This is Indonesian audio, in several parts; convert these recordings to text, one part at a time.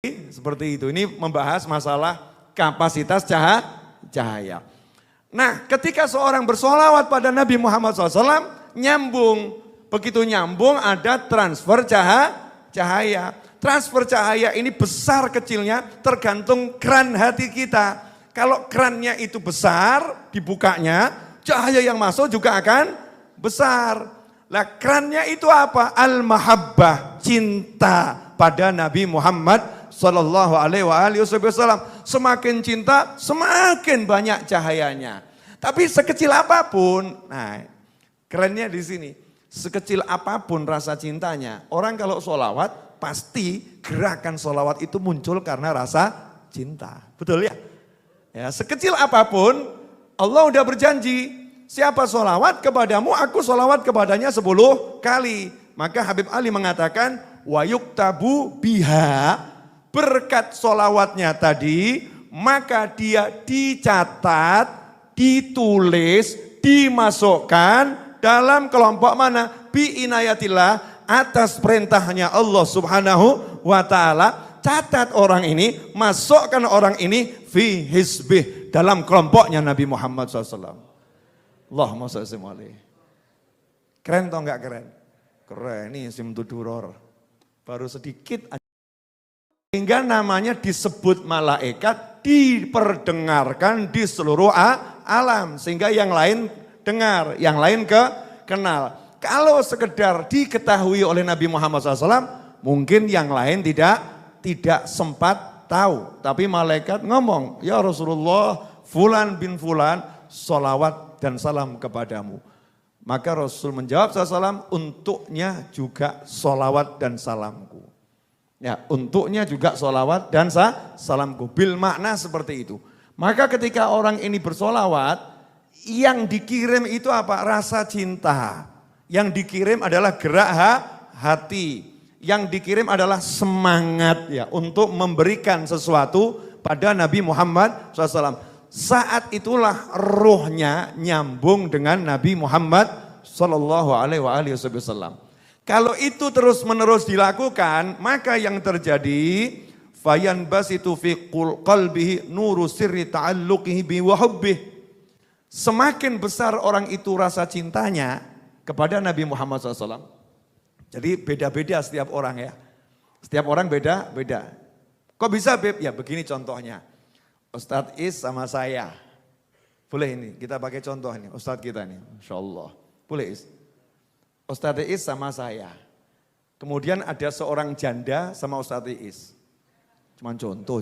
Seperti itu. Ini membahas masalah kapasitas cahaya. Nah, ketika seorang bersolawat pada Nabi Muhammad SAW, nyambung. Begitu nyambung ada transfer cahaya. Transfer cahaya ini besar kecilnya tergantung keran hati kita. Kalau kerannya itu besar, dibukanya, cahaya yang masuk juga akan besar. Lah kerannya itu apa? Al-mahabbah, cinta pada Nabi Muhammad Sallallahu Alaihi Wasallam. Semakin cinta, semakin banyak cahayanya. Tapi sekecil apapun, nah kerennya di sini, sekecil apapun rasa cintanya, orang kalau sholawat pasti gerakan sholawat itu muncul karena rasa cinta. Betul ya? Ya, sekecil apapun Allah udah berjanji, siapa sholawat kepadamu, aku sholawat kepadanya 10 kali. Maka Habib Ali mengatakan, wa yuktabu biha, berkat sholawatnya tadi, maka dia dicatat, ditulis, dimasukkan dalam kelompok mana? Bi inayatillah, atas perintahnya Allah Subhanahu wa ta'ala. Catat orang ini, masukkan orang ini fi hizbih, dalam kelompoknya Nabi Muhammad SAW. Allahumma sholli alaihi. Keren atau enggak keren? Keren, ini simtu duror. Baru sedikit aja. Sehingga namanya disebut malaikat, diperdengarkan di seluruh alam. Sehingga yang lain dengar, yang lain kenal. Kalau sekedar diketahui oleh Nabi Muhammad SAW, mungkin yang lain tidak sempat tahu. Tapi malaikat ngomong, ya Rasulullah, fulan bin fulan, sholawat dan salam kepadamu. Maka Rasul menjawab SAW, untuknya juga sholawat dan salamku. Ya, untuknya juga sholawat dan salamku. Bil makna seperti itu. Maka ketika orang ini bersolawat, yang dikirim itu apa? Rasa cinta. Yang dikirim adalah gerak hati. Yang dikirim adalah semangat ya untuk memberikan sesuatu pada Nabi Muhammad SAW. Saat itulah ruhnya nyambung dengan Nabi Muhammad SAW. Kalau itu terus menerus dilakukan, maka yang terjadi fayan basitu fi qalbihi nuru sirri ta'alluqihi bi wa hubbihi. Semakin besar orang itu rasa cintanya kepada Nabi Muhammad SAW. Jadi beda-beda setiap orang ya. Setiap orang beda-beda. Kok bisa Beb? Ya begini contohnya. Ustadz Is sama saya. Boleh ini, kita pakai contoh ini. Ustadz kita nih, Masya Allah. Boleh Is? Ustadz Is sama saya. Kemudian ada seorang janda sama Ustadz Is. Cuman contoh.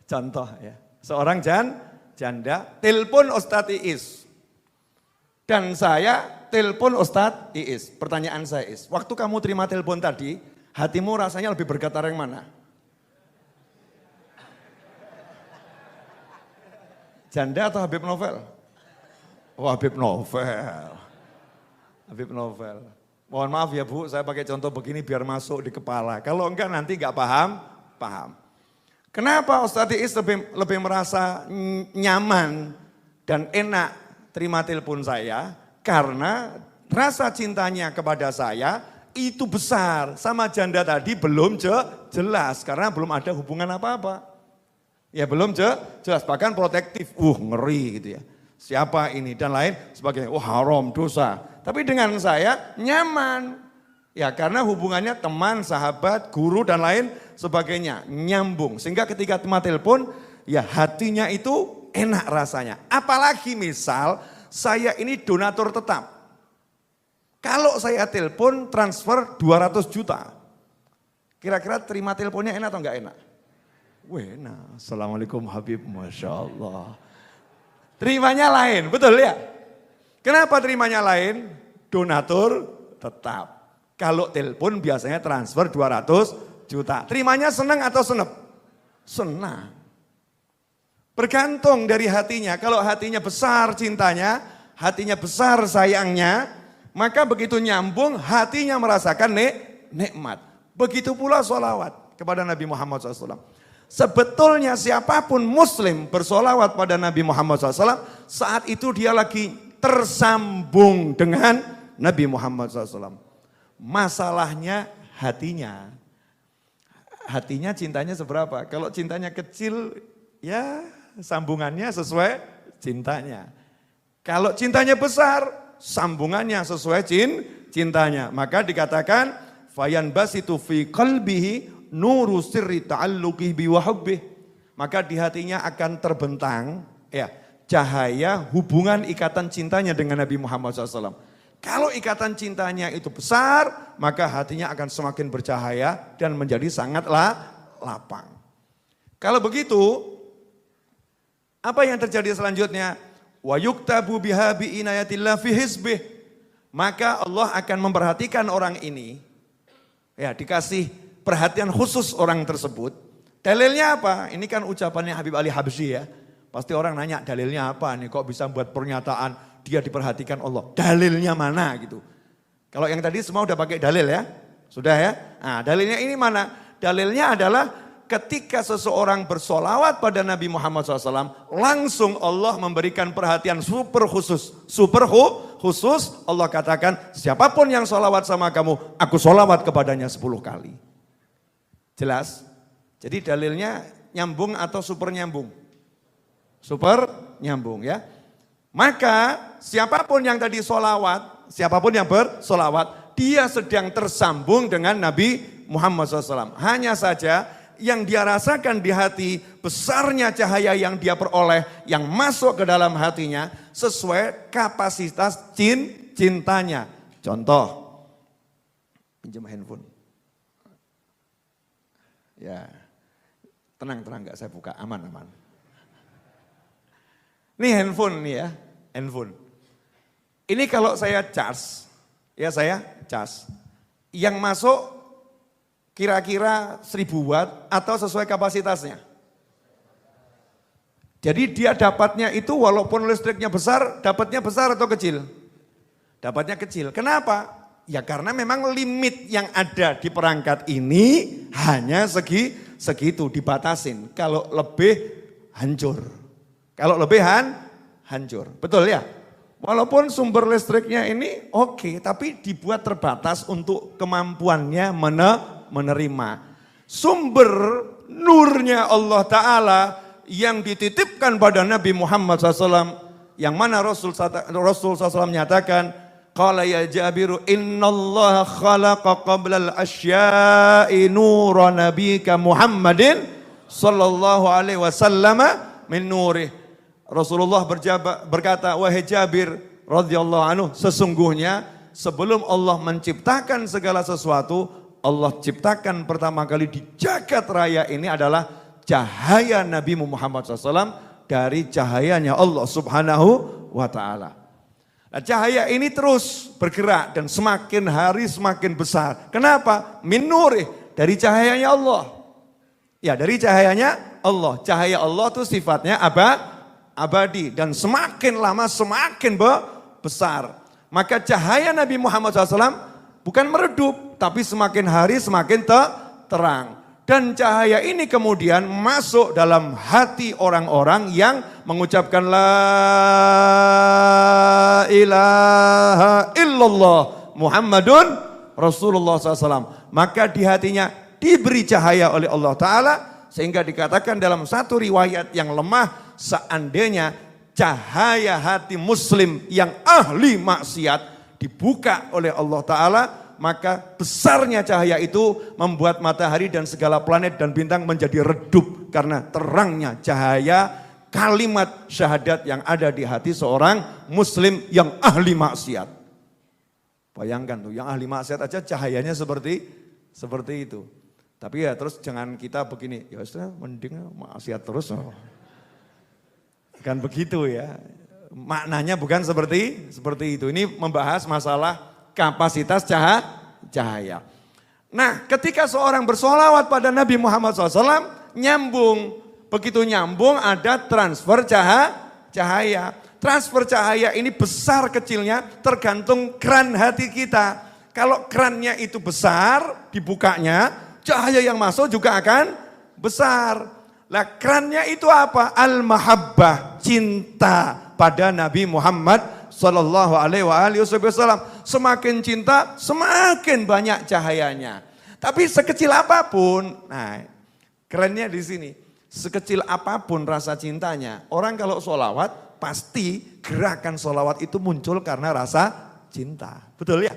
Contoh ya. Seorang janda telepon Ustadz Is. Dan saya telepon Ustadz Iis. Pertanyaan saya Is, waktu kamu terima telepon tadi, hatimu rasanya lebih bergetar yang mana? Janda atau Habib Novel? Oh Habib Novel. Habib Novel. Mohon maaf ya Bu, saya pakai contoh begini biar masuk di kepala. Kalau enggak nanti enggak paham. Kenapa Ustadz Iis lebih merasa nyaman dan enak terima telepon saya? Karena rasa cintanya kepada saya itu besar. Sama janda tadi belum jelas karena belum ada hubungan apa-apa. Ya belum jelas, bahkan protektif. Ngeri gitu ya. Siapa ini dan lain sebagainya. Haram, dosa. Tapi dengan saya nyaman. Ya karena hubungannya teman, sahabat, guru dan lain sebagainya. Nyambung. Sehingga ketika telepon ya hatinya itu enak rasanya. Apalagi misal saya ini donatur tetap. Kalau saya telepon transfer 200 juta. Kira-kira terima teleponnya enak atau enggak enak? Enak. Assalamualaikum Habib, Masya Allah. Terimanya lain, betul ya? Kenapa terimanya lain? Donatur tetap. Kalau telepon biasanya transfer 200 juta. Terimanya senang atau senep? Senang. Bergantung dari hatinya, kalau hatinya besar cintanya, hatinya besar sayangnya, maka begitu nyambung hatinya merasakan nikmat. Begitu pula sholawat kepada Nabi Muhammad SAW. Sebetulnya siapapun muslim bersolawat pada Nabi Muhammad SAW, saat itu dia lagi tersambung dengan Nabi Muhammad SAW. Masalahnya hatinya. hatinya cintanya seberapa. Kalau cintanya kecil, ya sambungannya sesuai cintanya. Kalau cintanya besar, sambungannya sesuai cintanya. Maka dikatakan, fayan basitu fi qalbihi nuru sirri ta'alluqihi bi wa hubbih. Maka di hatinya akan terbentang ya cahaya hubungan ikatan cintanya dengan Nabi Muhammad SAW. Kalau ikatan cintanya itu besar, maka hatinya akan semakin bercahaya dan menjadi sangatlah lapang. Kalau begitu, apa yang terjadi selanjutnya? Wa yuktabu biha bi inayatillah fi hizbih. Maka Allah akan memperhatikan orang ini, ya dikasih perhatian khusus orang tersebut. Dalilnya apa? Ini kan ucapannya Habib Ali Habsyi ya. Pasti orang nanya dalilnya apa nih, kok bisa buat pernyataan dia diperhatikan Allah. Dalilnya mana gitu. Kalau yang tadi semua udah pakai dalil ya. Sudah ya. Nah dalilnya ini mana? Dalilnya adalah ketika seseorang bersolawat pada Nabi Muhammad SAW, langsung Allah memberikan perhatian super khusus. Super khusus Allah katakan, siapapun yang solawat sama kamu, aku solawat kepadanya 10 kali. Jelas? Jadi dalilnya nyambung atau super nyambung? Super nyambung ya. Maka siapapun yang tadi solawat, siapapun yang bersolawat, dia sedang tersambung dengan Nabi Muhammad SAW. Hanya saja yang dia rasakan di hati, besarnya cahaya yang dia peroleh, yang masuk ke dalam hatinya, sesuai kapasitas cintanya. Contoh, pinjam handphone. Ya, tenang gak saya buka, aman. Ini handphone nih ya, handphone. Ini kalau saya charge, ya saya charge. Yang masuk kira-kira 1000 watt atau sesuai kapasitasnya. Jadi dia dapatnya itu walaupun listriknya besar, dapatnya besar atau kecil? Dapatnya kecil. Kenapa? Ya karena memang limit yang ada di perangkat ini hanya segitu, dibatasin. Kalau lebih hancur. Kalau lebihan, hancur. Betul ya? Walaupun sumber listriknya ini oke, tapi dibuat terbatas untuk kemampuannya menerima. Sumber nurnya Allah Ta'ala yang dititipkan pada Nabi Muhammad SAW, yang mana Rasul SAW menyatakan, qala ya Jabiru innallaha khalaqa qablal asya'i nura nabika Muhammadin sallallahu alaihi wasallam min nurih. Rasulullah berkata, wahai Jabir radhiyallahu anhu, sesungguhnya sebelum Allah menciptakan segala sesuatu, Allah ciptakan pertama kali di jagat raya ini adalah cahaya Nabi Muhammad SAW dari cahayanya Allah Subhanahu wa Ta'ala. Nah, cahaya ini terus bergerak dan semakin hari semakin besar. Kenapa? Min nurih, dari cahayanya Allah. Ya, dari cahayanya Allah. Cahaya Allah itu sifatnya abadi dan semakin lama semakin besar. Maka cahaya Nabi Muhammad SAW bukan meredup, tapi semakin hari semakin terang. Dan cahaya ini kemudian masuk dalam hati orang-orang yang mengucapkan la ilaha illallah Muhammadun Rasulullah SAW. Maka di hatinya diberi cahaya oleh Allah Ta'ala, sehingga dikatakan dalam satu riwayat yang lemah, seandainya cahaya hati muslim yang ahli maksiat dibuka oleh Allah Ta'ala, maka besarnya cahaya itu membuat matahari dan segala planet dan bintang menjadi redup karena terangnya cahaya kalimat syahadat yang ada di hati seorang muslim yang ahli maksiat. Bayangkan tuh, yang ahli maksiat aja cahayanya seperti itu. Tapi ya terus jangan kita begini, ya sudah mending maksiat terus. Kan begitu ya. Maknanya bukan seperti itu. Ini membahas masalah kapasitas cahaya. Nah, ketika seorang bersolawat pada Nabi Muhammad SAW, nyambung. Begitu nyambung ada transfer cahaya. Transfer cahaya ini besar kecilnya tergantung keran hati kita. Kalau kerannya itu besar, dibukanya, cahaya yang masuk juga akan besar. Lah kerannya itu apa? Al-mahabbah, cinta pada Nabi Muhammad sallallahu alaihi wasallam. Semakin cinta, semakin banyak cahayanya. Tapi sekecil apapun, nah kerennya di sini, sekecil apapun rasa cintanya, orang kalau sholawat pasti gerakan sholawat itu muncul karena rasa cinta. Betul ya?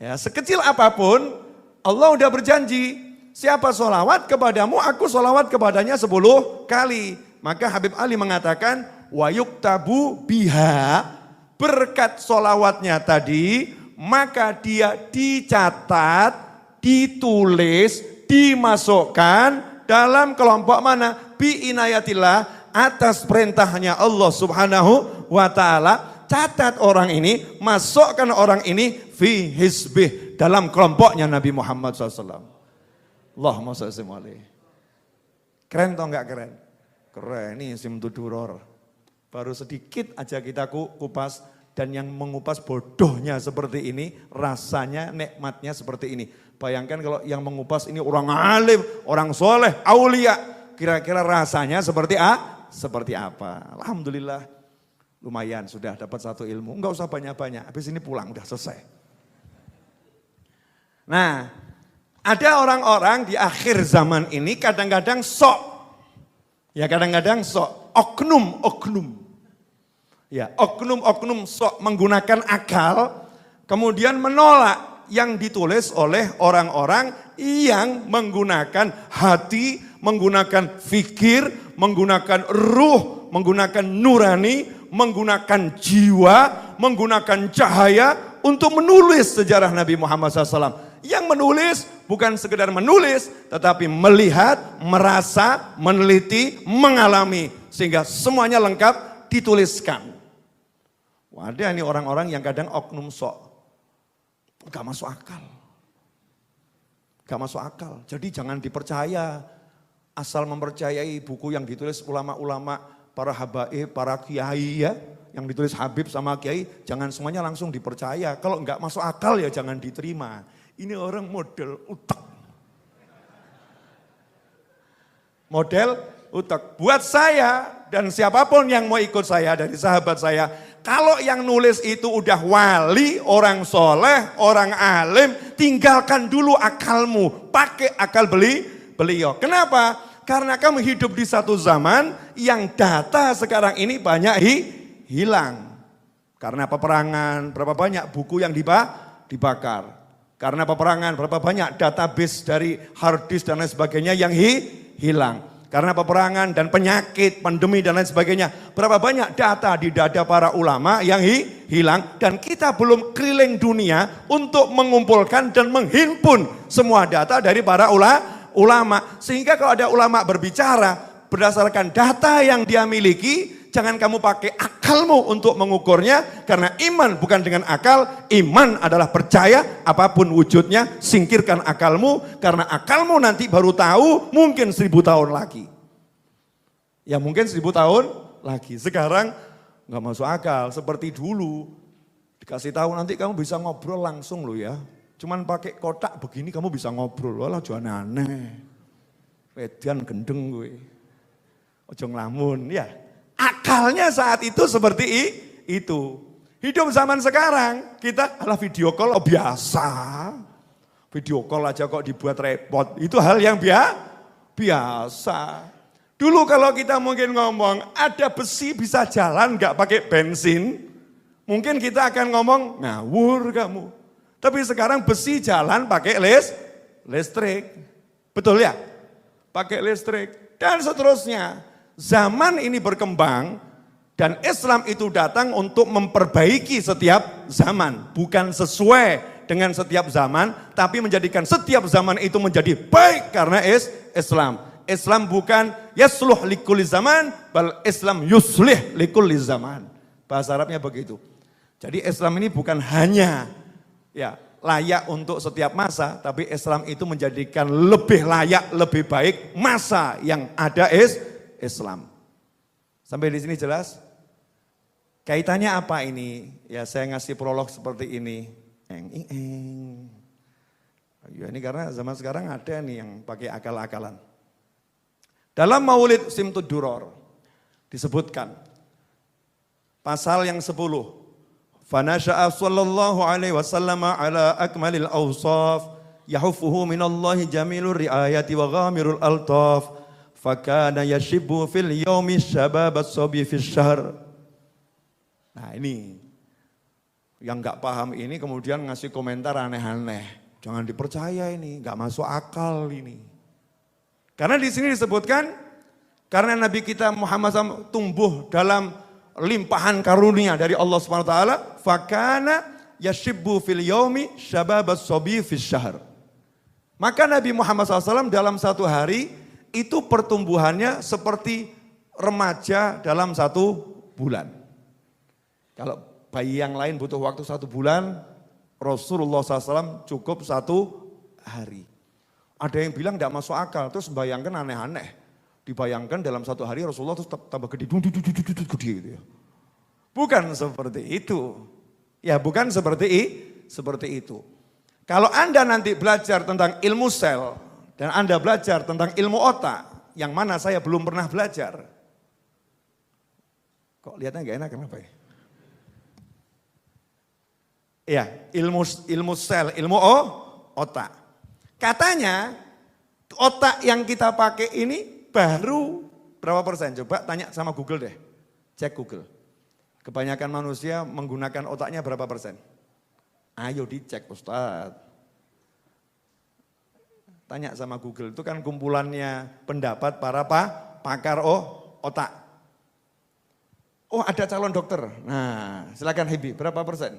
Ya, sekecil apapun Allah udah berjanji, siapa sholawat kepadamu, aku sholawat kepadanya 10 kali. Maka Habib Ali mengatakan, wa yuktabu biha, berkat sholawatnya tadi, maka dia dicatat, ditulis, dimasukkan dalam kelompok mana? Bi inayatillah, atas perintahnya Allah Subhanahu wa ta'ala. Catat orang ini, masukkan orang ini fi hizbih, dalam kelompoknya Nabi Muhammad SAW. Allahumma sholli alaihi. Keren atau enggak keren? Keren, ini simtuduror. Baru sedikit aja kita kupas, dan yang mengupas bodohnya seperti ini, rasanya nikmatnya seperti ini. Bayangkan kalau yang mengupas ini orang alim, orang soleh, aulia, kira-kira rasanya seperti apa? Alhamdulillah, lumayan sudah dapat satu ilmu, enggak usah banyak-banyak, habis ini pulang udah selesai. Nah, ada orang-orang di akhir zaman ini kadang-kadang sok, ya kadang-kadang sok, oknum. Ya, oknum-oknum sok menggunakan akal, kemudian menolak yang ditulis oleh orang-orang yang menggunakan hati, menggunakan fikir, menggunakan ruh, menggunakan nurani, menggunakan jiwa, menggunakan cahaya untuk menulis sejarah Nabi Muhammad SAW. Yang menulis bukan sekedar menulis, tetapi melihat, merasa, meneliti, mengalami, sehingga semuanya lengkap dituliskan. Ada nih orang-orang yang kadang oknum sok, gak masuk akal. Gak masuk akal, jadi jangan dipercaya. Asal mempercayai buku yang ditulis ulama-ulama, para habaib, para kiai ya, yang ditulis Habib sama kiai, jangan semuanya langsung dipercaya. Kalau gak masuk akal ya jangan diterima. Ini orang model utek. Model utek. Buat saya dan siapapun yang mau ikut saya dari sahabat saya, kalau yang nulis itu udah wali, orang soleh, orang alim, tinggalkan dulu akalmu, pakai akal beliau. Kenapa? Karena kamu hidup di satu zaman yang data sekarang ini banyak hilang. Karena peperangan, berapa banyak buku yang dibakar. Karena peperangan, berapa banyak database dari hard disk dan lain sebagainya yang hilang. Karena peperangan dan penyakit, pandemi dan lain sebagainya. Berapa banyak data di dada para ulama yang hilang. Dan kita belum keliling dunia untuk mengumpulkan dan menghimpun semua data dari para ulama. Sehingga kalau ada ulama berbicara berdasarkan data yang dia miliki, jangan kamu pakai akalmu untuk mengukurnya. Karena iman bukan dengan akal, iman adalah percaya apapun wujudnya, singkirkan akalmu. Karena akalmu nanti baru tahu mungkin 1000 tahun lagi. Ya mungkin 1000 tahun lagi. Sekarang nggak masuk akal seperti dulu. Dikasih tahu nanti kamu bisa ngobrol langsung loh ya. Cuman pakai kotak begini kamu bisa ngobrol. Walah jangan aneh. Wedian gendeng gue. Ojo ngelamun ya. Akalnya saat itu seperti itu. Hidup zaman sekarang, kita adalah video call biasa. Video call aja kok dibuat repot, itu hal yang biasa. Dulu kalau kita mungkin ngomong, ada besi bisa jalan gak pakai bensin, mungkin kita akan ngomong, ngawur kamu. Tapi sekarang besi jalan pakai listrik. Betul ya? Pakai listrik. Dan seterusnya. Zaman ini berkembang dan Islam itu datang untuk memperbaiki setiap zaman. Bukan sesuai dengan setiap zaman, tapi menjadikan setiap zaman itu menjadi baik karena Islam. Islam bukan yasluh likulli zaman, bal Islam yuslih likulli zaman. Bahasa Arabnya begitu. Jadi Islam ini bukan hanya ya layak untuk setiap masa, tapi Islam itu menjadikan lebih layak, lebih baik masa yang ada Islam. Sampai di sini jelas? Kaitannya apa ini? Ya saya ngasih prolog seperti ini. Ya ini karena zaman sekarang ada nih yang pakai akal-akalan. Dalam Maulid Simtud Duror disebutkan pasal yang 10. Fanasha'a sallallahu alaihi wasallam ala akmalil awsaf Yahufuhu minallahi jamilur riayati wa ghamirul altaf. Fakana yashibbu fil yaumi syababat sobi fis syahr. Nah ini, yang gak paham ini kemudian ngasih komentar aneh-aneh. Jangan dipercaya ini, gak masuk akal ini. Karena di sini disebutkan, karena Nabi kita Muhammad SAW tumbuh dalam limpahan karunia dari Allah SWT, fakana yashibbu fil yaumi syababat sobi fis syahr. Maka Nabi Muhammad SAW dalam satu hari itu pertumbuhannya seperti remaja dalam 1 bulan. Kalau bayi yang lain butuh waktu 1 bulan, Rasulullah SAW cukup 1 hari. Ada yang bilang tidak masuk akal, terus bayangkan aneh-aneh. Dibayangkan dalam 1 hari Rasulullah terus tambah gede, gede gitu ya. Bukan seperti itu. Ya bukan seperti itu. Kalau Anda nanti belajar tentang ilmu sel, dan Anda belajar tentang ilmu otak, yang mana saya belum pernah belajar. Kok lihatnya gak enak, kenapa ya? Ya, ilmu sel, ilmu otak. Katanya otak yang kita pakai ini baru berapa persen? Coba tanya sama Google deh, cek Google. Kebanyakan manusia menggunakan otaknya berapa persen? Ayo dicek Ustadz. Tanya sama Google, itu kan kumpulannya pendapat para pakar otak. Oh ada calon dokter, nah silakan Hebi, berapa persen?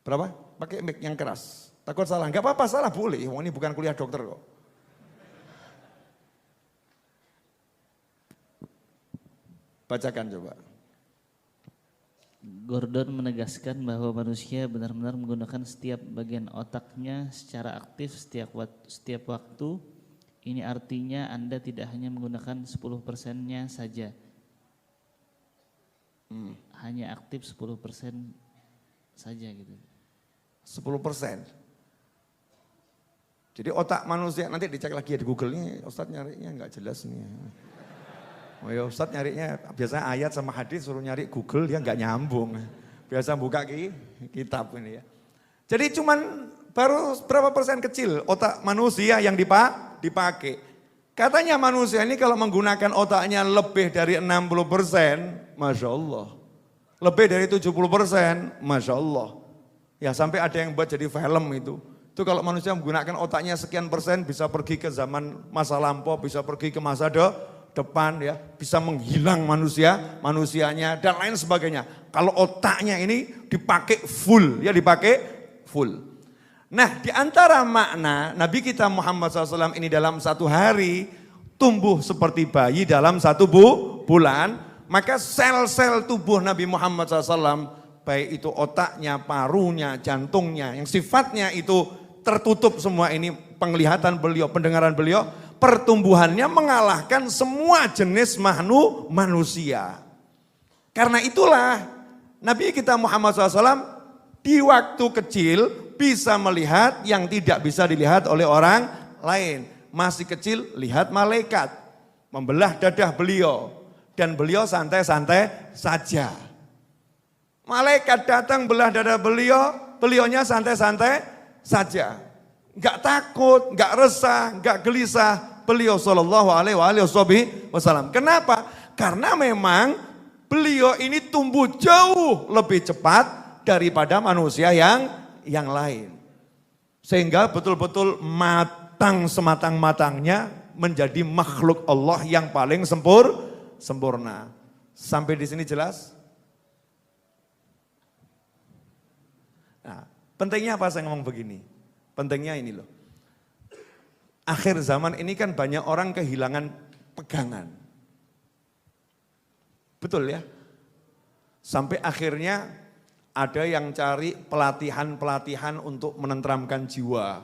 Berapa? Pakai mic yang keras. Takut salah, enggak apa-apa salah boleh, ini bukan kuliah dokter kok. Bacakan coba. Gordon menegaskan bahwa manusia benar-benar menggunakan setiap bagian otaknya secara aktif setiap waktu. Ini artinya Anda tidak hanya menggunakan 10%-nya saja. Hanya aktif 10% saja gitu. 10%. Jadi otak manusia, nanti dicek lagi ya di Google ini, Ustadz nyarinya enggak jelas nih. Oh ya Ustadz nyarinya, biasanya ayat sama hadis suruh nyari Google, dia enggak nyambung. Biasa buka kitab ini ya. Jadi cuman baru berapa persen kecil otak manusia yang dipakai. Katanya manusia ini kalau menggunakan otaknya lebih dari 60%, Masya Allah. Lebih dari 70%, Masya Allah. Ya sampai ada yang buat jadi film itu. Itu kalau manusia menggunakan otaknya sekian persen bisa pergi ke zaman masa lampau, bisa pergi ke masa depan ya, bisa menghilang manusianya dan lain sebagainya. Kalau otaknya ini dipakai full, ya dipakai full. Nah di antara makna Nabi kita Muhammad SAW ini dalam 1 hari tumbuh seperti bayi dalam 1 bulan, maka sel-sel tubuh Nabi Muhammad SAW, baik itu otaknya, parunya, jantungnya, yang sifatnya itu tertutup semua ini, penglihatan beliau, pendengaran beliau, pertumbuhannya mengalahkan semua jenis manusia. Karena itulah Nabi kita Muhammad SAW di waktu kecil bisa melihat yang tidak bisa dilihat oleh orang lain. Masih kecil lihat malaikat membelah dadah beliau dan beliau santai-santai saja. Malaikat datang belah dada beliaunya santai-santai saja. Enggak takut, enggak resah, enggak gelisah. Beliau sallallahu alaihi wasallam. Kenapa? Karena memang beliau ini tumbuh jauh lebih cepat daripada manusia yang lain. Sehingga betul-betul matang sematang-matangnya menjadi makhluk Allah yang paling sempurna. Sampai di sini jelas? Nah, pentingnya apa saya ngomong begini? Pentingnya ini loh. Akhir zaman ini kan banyak orang kehilangan pegangan. Betul ya? Sampai akhirnya ada yang cari pelatihan-pelatihan untuk menenteramkan jiwa.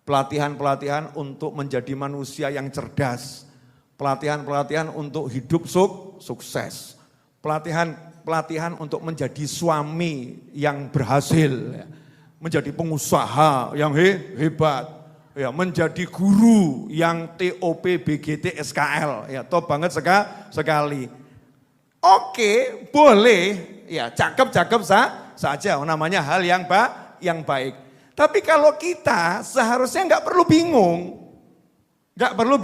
Pelatihan-pelatihan untuk menjadi manusia yang cerdas. Pelatihan-pelatihan untuk hidup sukses. Pelatihan untuk menjadi suami yang berhasil, menjadi pengusaha yang hebat, ya, menjadi guru yang TOP, BGT, SKL, ya, top banget sekali. Oke, boleh, ya, cakep saja, namanya hal yang baik. Tapi kalau kita seharusnya nggak perlu bingung. Nggak perlu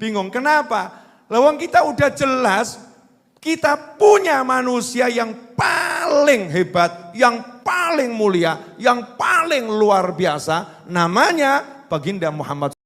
bingung. Kenapa? Lawang kita udah jelas, kita punya manusia yang paling hebat, yang paling mulia, yang paling luar biasa. Namanya Baginda Muhammad